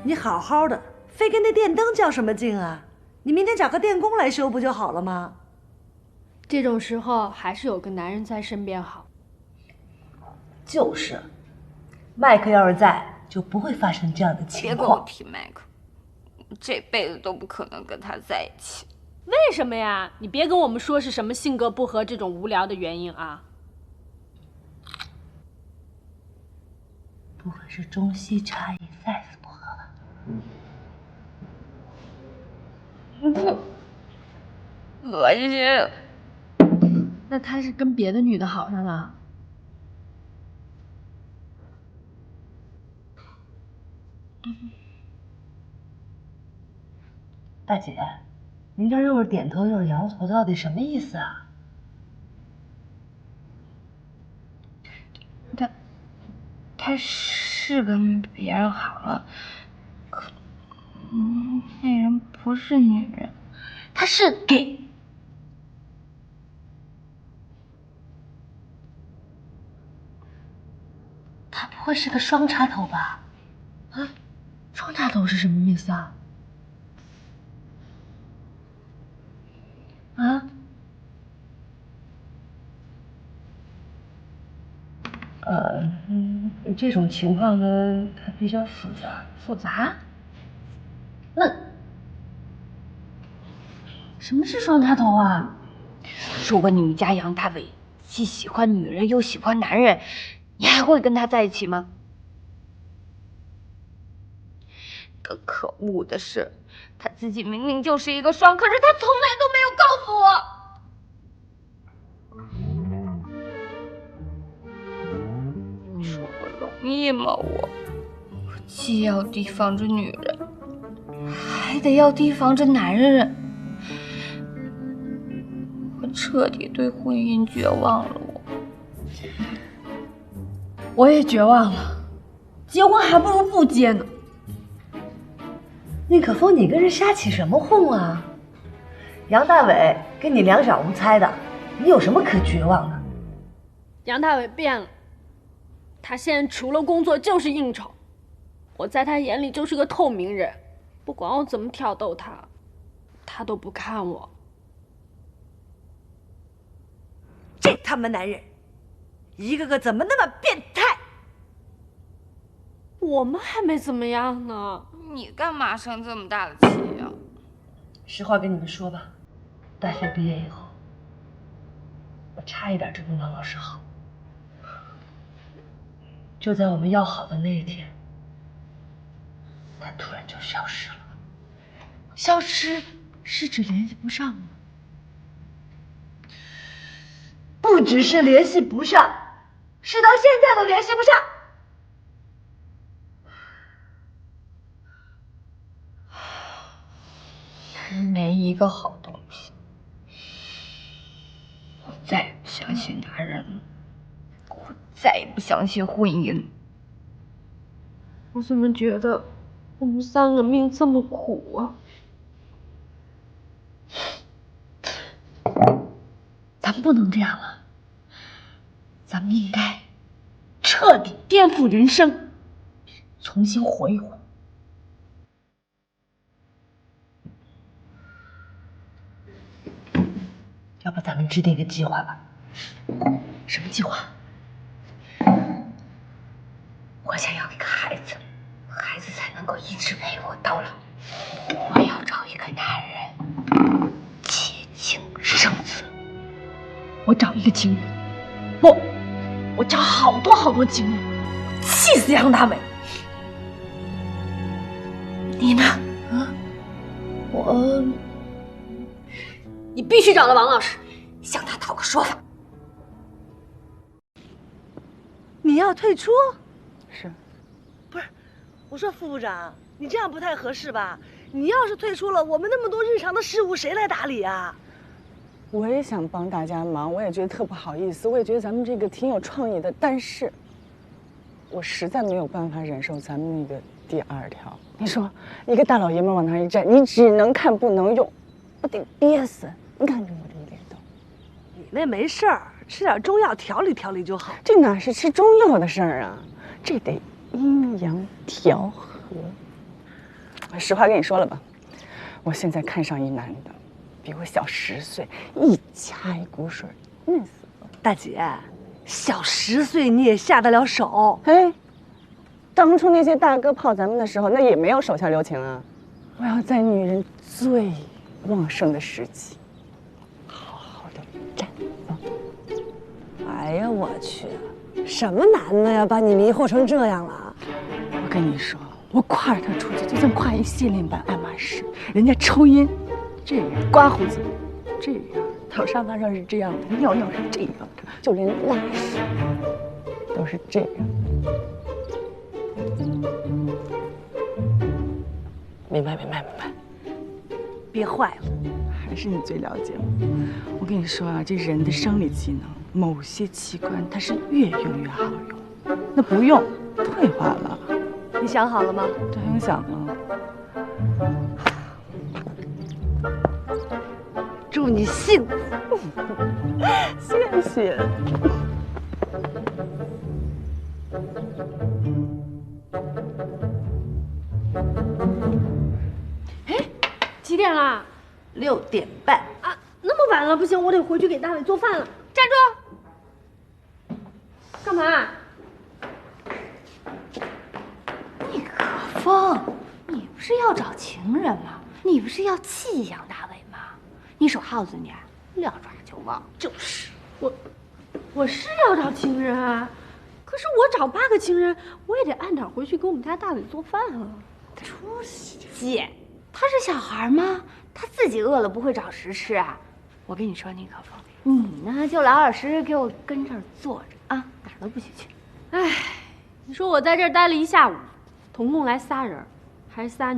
你好好的，非跟那电灯较什么劲啊？你明天找个电工来修不就好了吗？这种时候还是有个男人在身边好。就是，麦克要是在，就不会发生这样的情况。别跟我提麦克，我这辈子都不可能跟他在一起。为什么呀？你别跟我们说是什么性格不合这种无聊的原因啊！不会是中西差异 size 不合吧？恶心。那他是跟别的女的好上了？大姐，您这又是点头又是摇头，到底什么意思啊？他是跟别人好了，可那人不是女人，他是 gay。他不会是个双插头吧？啊，双插头是什么意思啊？啊？这种情况呢，它比较复杂。复杂？那什么是双插头啊？如果你们家杨大伟既喜欢女人又喜欢男人，你还会跟他在一起吗？更可恶的是，他自己明明就是一个双，可是他从来都没有告诉我。你说我容易吗？我既要提防着女人，还得要提防着男人。我彻底对婚姻绝望了。我也绝望了，结婚还不如不结呢。宁可风，你跟人瞎起什么哄啊？杨大伟跟你两小无猜的，你有什么可绝望的？杨大伟变了，他现在除了工作就是应酬，我在他眼里就是个透明人，不管我怎么挑逗他，他都不看我。这他妈男人，一个个怎么那么变态？我们还没怎么样呢，你干嘛生这么大的气呀？实话跟你们说吧，大学毕业以后，我差一点就跟王老师好。就在我们要好的那一天，他突然就消失了。消失是指联系不上吗？不只是联系不上，是到现在都联系不上。没一个好东西。我再也不相信男人了，我再也不相信婚姻。我怎么觉得我们三个命这么苦啊？咱们不能这样了，咱们应该彻底颠覆人生，重新活一活。要不咱们制定一个计划吧？什么计划？我想要一个孩子，孩子才能够一直陪我到老。我要找一个男人，结亲生子。我找一个情人，不，我找好多好多情人，气死杨大伟。你呢？你必须找到王老师，向他讨个说法。你要退出？是。不是，我说副部长，你这样不太合适吧？你要是退出了，我们那么多日常的事务谁来打理啊？我也想帮大家忙，我也觉得特不好意思，我也觉得咱们这个挺有创意的，但是，我实在没有办法忍受咱们那个第2条。你说，一个大老爷们往那儿一站，你只能看不能用，我得憋死。你看我这脸都。你那没事儿，吃点中药调理调理就好。这哪是吃中药的事儿啊？这得阴阳调和。我实话跟你说了吧，我现在看上一男的。比我小10岁，一掐一股水，嫩死了。大姐，小10岁你也下得了手？哎，当初那些大哥泡咱们的时候，那也没有手下留情啊。我要在女人最旺盛的时期，好好的绽放。哎呀，我去，什么男的呀，把你迷惑成这样了？我跟你说，我挎着他出去，就像挎一限量版爱马仕。人家抽烟。这样刮胡子，这样躺沙发上是这样的，尿尿是这样的，就连拉屎都是这样。明白。憋坏了，还是你最了解我。我跟你说啊，这人的生理机能，某些器官它是越用越好用，那不用退化了。你想好了吗？这还用想的？祝你幸福，谢谢。哎，几点了6点半啊？那么晚了，不行，我得回去给大伟做饭了。站住！干嘛？你可风，你不是要找情人吗？你不是要弃养大伟吗？你手耗子你，撂爪就忘。就是我是要找情人啊，可是我找8个情人，我也得按点回去给我们家大伟做饭啊。出息！姐，他是小孩吗？他自己饿了不会找食吃啊。我跟你说，宁可风，你呢就老老实实给我跟这儿坐着啊，哪儿都不许去。哎，你说我在这儿待了1下午，总共来3人，还是仨女。